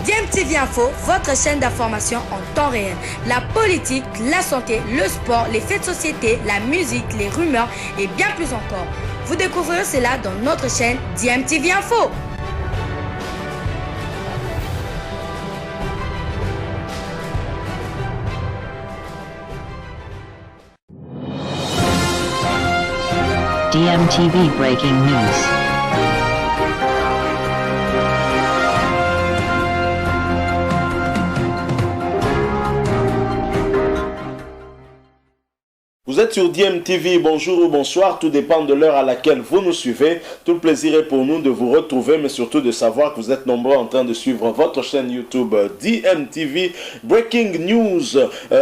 DMTV Info, votre chaîne d'information en temps réel. La politique, la santé, le sport, les faits de société, la musique, les rumeurs et bien plus encore. Vous découvrirez cela dans notre chaîne DMTV Info. DMTV Breaking News. Vous êtes sur DMTV, bonjour ou bonsoir, tout dépend de l'heure à laquelle vous nous suivez. Tout le plaisir est pour nous de vous retrouver, mais surtout de savoir que vous êtes nombreux en train de suivre votre chaîne YouTube DMTV. Breaking News,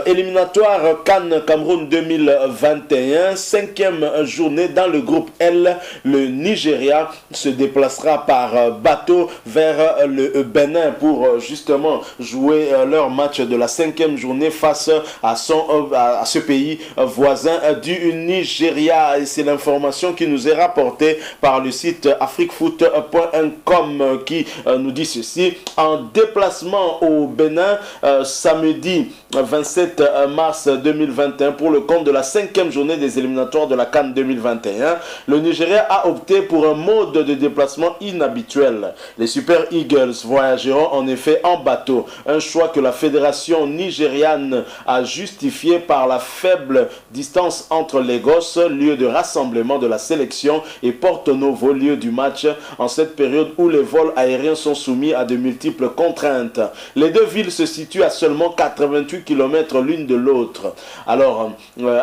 éliminatoire Cannes Cameroun 2021, 5e journée dans le groupe L. Le Nigeria se déplacera par bateau vers le Bénin pour justement jouer leur match de la 5e journée face à ce pays voisin du Nigeria, et c'est l'information qui nous est rapportée par le site afriquefoot.com qui nous dit ceci: en déplacement au Bénin samedi 27 mars 2021 pour le compte de la 5e journée des éliminatoires de la CAN 2021, le Nigeria a opté pour un mode de déplacement inhabituel. Les Super Eagles voyageront en effet en bateau, un choix que la fédération nigériane a justifié par la faible distance entre Lagos, lieu de rassemblement de la sélection, et Porto Novo, lieu du match, en cette période où les vols aériens sont soumis à de multiples contraintes. Les deux villes se situent à seulement 88 km l'une de l'autre. Alors,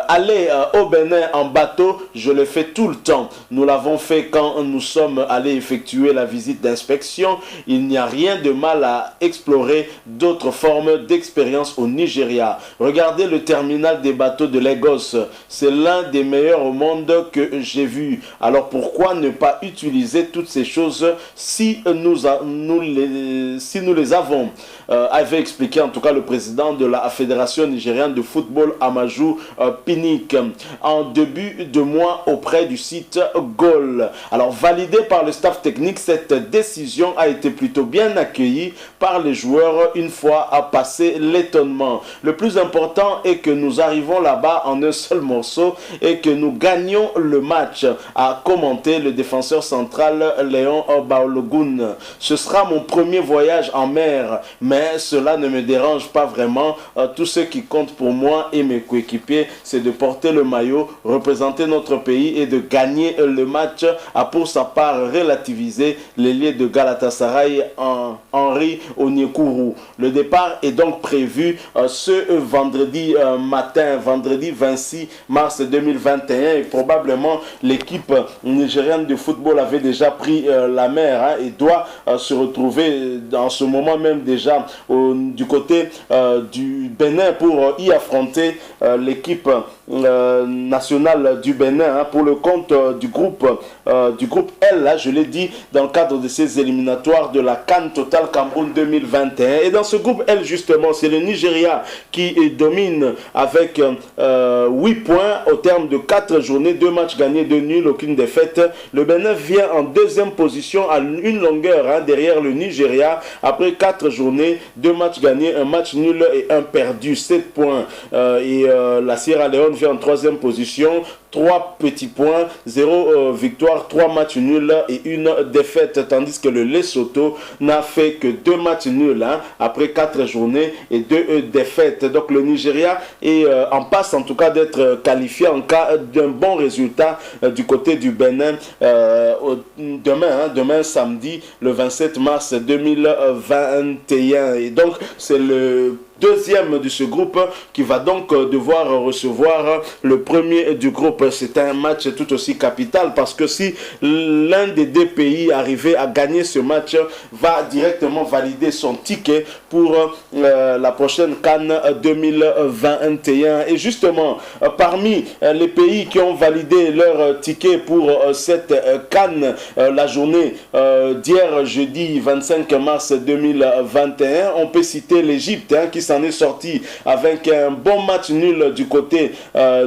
aller au Bénin en bateau, je le fais tout le temps. Nous l'avons fait quand nous sommes allés effectuer la visite d'inspection. Il n'y a rien de mal à explorer d'autres formes d'expérience au Nigeria. Regardez le terminal des bateaux de Lagos. C'est l'un des meilleurs au monde que j'ai vu. Alors pourquoi ne pas utiliser toutes ces choses si nous les avons, avait expliqué en tout cas le président de la Fédération nigériane de football, Amaju Pinnick, en début de mois auprès du site Goal. Alors validé par le staff technique, cette décision a été plutôt bien accueillie par les joueurs une fois passé l'étonnement. Le plus important est que nous arrivons là-bas en un seul morceau et que nous gagnons le match, a commenté le défenseur central Léon Balogun. Ce sera mon premier voyage en mer, mais cela ne me dérange pas vraiment. Tout ce qui compte pour moi et mes coéquipiers, c'est de porter le maillot, représenter notre pays et de gagner le match, a pour sa part relativisé l'ailier de Galatasaray Henri Onyekuru. Le départ est donc prévu ce vendredi matin, vendredi 26 mars 2021, et probablement l'équipe nigériane de football avait déjà pris la mer et doit se retrouver en ce moment même déjà du côté du Bénin pour y affronter l'équipe nationale du Bénin pour le compte du groupe L, je l'ai dit, dans le cadre de ces éliminatoires de la CAN Total Cameroun 2021. Et dans ce groupe L justement, c'est le Nigeria qui domine avec 8 points au terme de 4 journées, 2 matchs gagnés, 2 nuls, aucune défaite. Le Bénin vient en deuxième position à une longueur derrière le Nigeria après 4 journées, 2 matchs gagnés, 1 match nul et 1 perdu, 7 points. La Sierra Leone vient en troisième position, 3 petits points, 0 victoire, 3 matchs nuls et 1 défaite, tandis que le Lesotho n'a fait que 2 matchs nuls après 4 journées et 2 défaites. Donc le Nigeria est en passe en tout cas d'être qualifié en cas d'un bon résultat du côté du Bénin demain samedi le 27 mars 2021. Et donc c'est le deuxième de ce groupe qui va donc devoir recevoir le premier du groupe. C'est un match tout aussi capital parce que si l'un des deux pays arrivait à gagner ce match, va directement valider son ticket pour la prochaine CAN 2021. Et justement, parmi les pays qui ont validé leur ticket pour cette CAN, la journée d'hier jeudi 25 mars 2021, on peut citer l'Égypte qui s'en est sorti avec un bon match nul du côté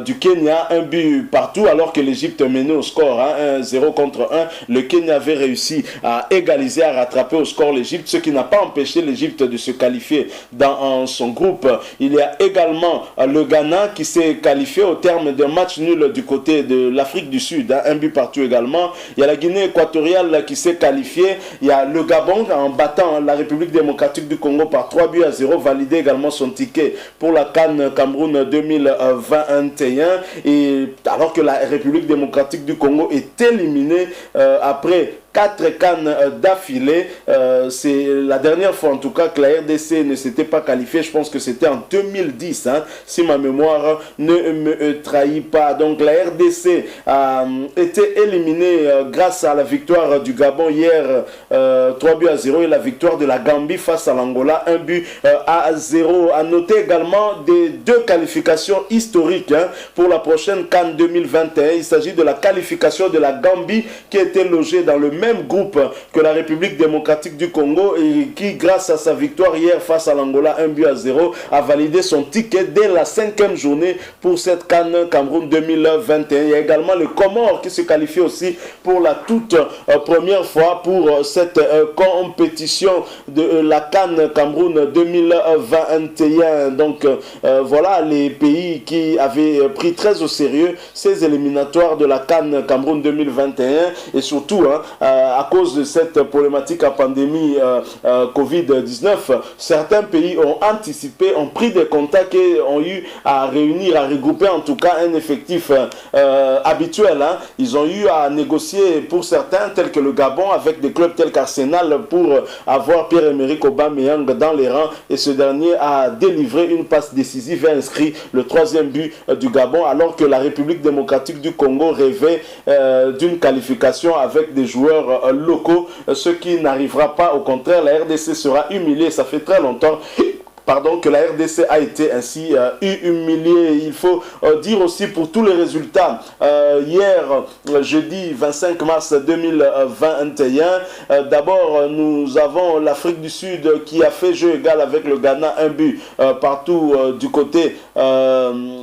du Kenya, un but partout, alors que l'Égypte menait au score 1-0 contre 1. Le Kenya avait réussi à égaliser, à rattraper au score l'Égypte, ce qui n'a pas empêché l'Égypte de se qualifier dans son groupe. Il y a également le Ghana qui s'est qualifié au terme d'un match nul du côté de l'Afrique du Sud, un but partout également. Il y a la Guinée équatoriale qui s'est qualifiée. Il y a le Gabon en battant la République démocratique du Congo par 3-0, validé également son ticket pour la CAN Cameroun 2021. Et alors que la République démocratique du Congo est éliminée après 4 cannes d'affilée. C'est la dernière fois en tout cas que la RDC ne s'était pas qualifiée. Je pense que c'était en 2010, si ma mémoire ne me trahit pas. Donc la RDC a été éliminée grâce à la victoire du Gabon hier 3-0 et la victoire de la Gambie face à l'Angola 1-0. À noter également des 2 qualifications historiques pour la prochaine CAN 2021. Il s'agit de la qualification de la Gambie qui était logée dans le même groupe que la République démocratique du Congo et qui, grâce à sa victoire hier face à l'Angola 1-0, a validé son ticket dès la 5e journée pour cette CAN Cameroun 2021. Il y a également le Comores qui se qualifie aussi pour la toute première fois pour cette compétition de la CAN Cameroun 2021. Donc voilà les pays qui avaient pris très au sérieux ces éliminatoires de la CAN Cameroun 2021 et surtout à cause de cette problématique à pandémie Covid-19, certains pays ont anticipé, ont pris des contacts et ont eu à réunir, à regrouper en tout cas un effectif habituel. Ils ont eu à négocier pour certains, tels que le Gabon, avec des clubs tels qu'Arsenal pour avoir Pierre-Emerick Aubameyang dans les rangs et ce dernier a délivré une passe décisive et inscrit le 3e but du Gabon alors que la République démocratique du Congo rêvait d'une qualification avec des joueurs locaux, ce qui n'arrivera pas. Au contraire, la RDC sera humiliée. Ça fait très longtemps que la RDC a été ainsi humiliée. Il faut dire aussi pour tous les résultats. Hier, jeudi 25 mars 2021, d'abord nous avons l'Afrique du Sud qui a fait jeu égal avec le Ghana, un but partout du côté.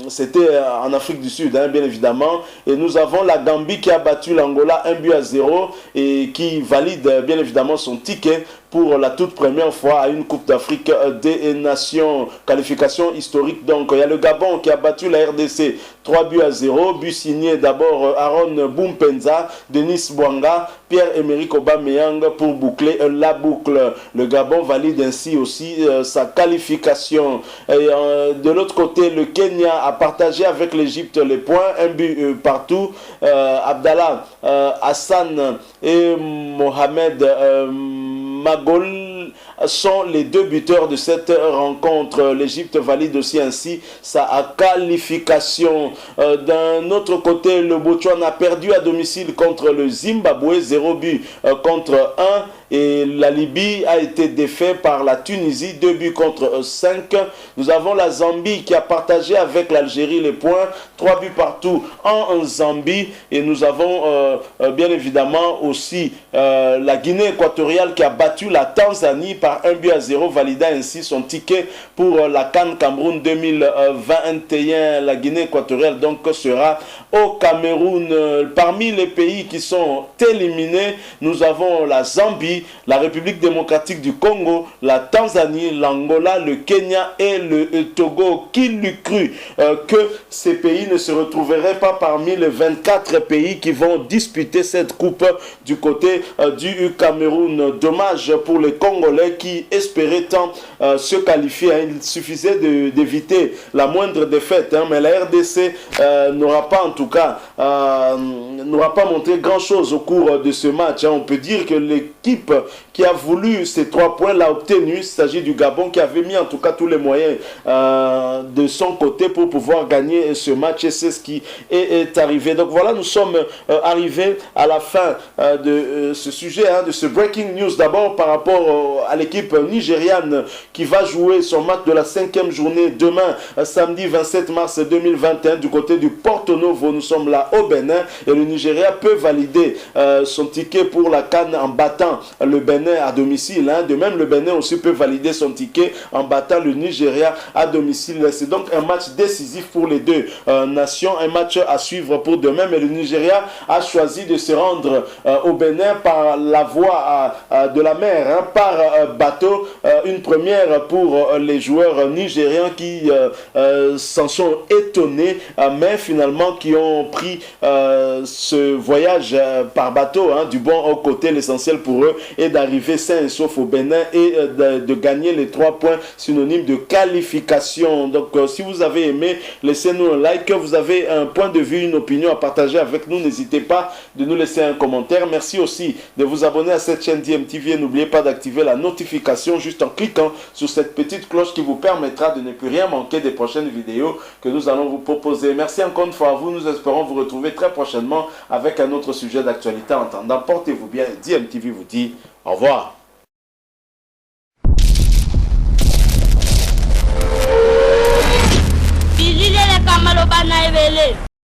C'était en Afrique du Sud, bien évidemment. Et nous avons la Gambie qui a battu l'Angola 1-0 et qui valide bien évidemment son ticket pour la toute première fois à une Coupe d'Afrique des Nations, qualification historique. Donc il y a le Gabon qui a battu la RDC 3-0, but signé d'abord Aaron Boumpenza, Denis Bouanga, Pierre-Emerick Aubameyang pour boucler la boucle. Le Gabon valide ainsi aussi sa qualification. Et de l'autre côté, le Kenya a partagé avec l'Égypte les points, un but partout. Abdallah Hassan et Mohamed Magol sont les 2 buteurs de cette rencontre. L'Égypte valide aussi ainsi sa qualification. D'un autre côté, le Botswana a perdu à domicile contre le Zimbabwe, 0 but contre 1. Et la Libye a été défaite par la Tunisie, 2 buts contre 5. Nous avons la Zambie qui a partagé avec l'Algérie les points, 3 buts partout en Zambie. Et nous avons bien évidemment aussi la Guinée équatoriale qui a battu la Tanzanie par 1-0, validant ainsi son ticket pour la CAN Cameroun 2021. La Guinée équatoriale donc sera au Cameroun. Parmi les pays qui sont éliminés, nous avons la Zambie, la République démocratique du Congo, la Tanzanie, l'Angola, le Kenya et le Togo. Qui l'eût cru que ces pays ne se retrouveraient pas parmi les 24 pays qui vont disputer cette coupe du côté du Cameroun. Dommage pour les Congolais qui espéraient tant se qualifier. Il suffisait d'éviter la moindre défaite, mais la RDC n'aura pas en tout cas n'aura pas montré grand chose au cours de ce match. On peut dire que l'équipe qui a voulu ces 3 points l'a obtenu. Il s'agit du Gabon qui avait mis en tout cas tous les moyens de son côté pour pouvoir gagner ce match et c'est ce qui est arrivé. Donc voilà, nous sommes arrivés à la fin de ce sujet, de ce breaking news. D'abord par rapport à l'équipe nigériane qui va jouer son match de la 5e journée demain, samedi 27 mars 2021 du côté du Porto Novo. Nous sommes là au Bénin et le Nigeria peut valider son ticket pour la CAN en battant le Bénin à domicile. De même, le Bénin aussi peut valider son ticket en battant le Nigeria à domicile. C'est donc un match décisif pour les deux nations, un match à suivre pour demain. Mais le Nigeria a choisi de se rendre au Bénin par la voie de la mer, par bateau. Une première pour les joueurs nigérians qui s'en sont étonnés, mais finalement qui ont pris ce voyage par bateau du bon côté. L'essentiel pour eux est d'arriver sain et sauf au Bénin et de gagner les 3 points synonymes de qualification. Donc si vous avez aimé, laissez-nous un like. Vous avez un point de vue, une opinion à partager avec nous, n'hésitez pas de nous laisser un commentaire. Merci aussi de vous abonner à cette chaîne DMTV et n'oubliez pas d'activer la notification juste en cliquant sur cette petite cloche qui vous permettra de ne plus rien manquer des prochaines vidéos que nous allons vous proposer. Merci encore une fois à vous. Nous espérons vous retrouver très prochainement avec un autre sujet d'actualité. En attendant, portez-vous bien. DMTV vous dit au revoir. Bilile le kamalo bana evele.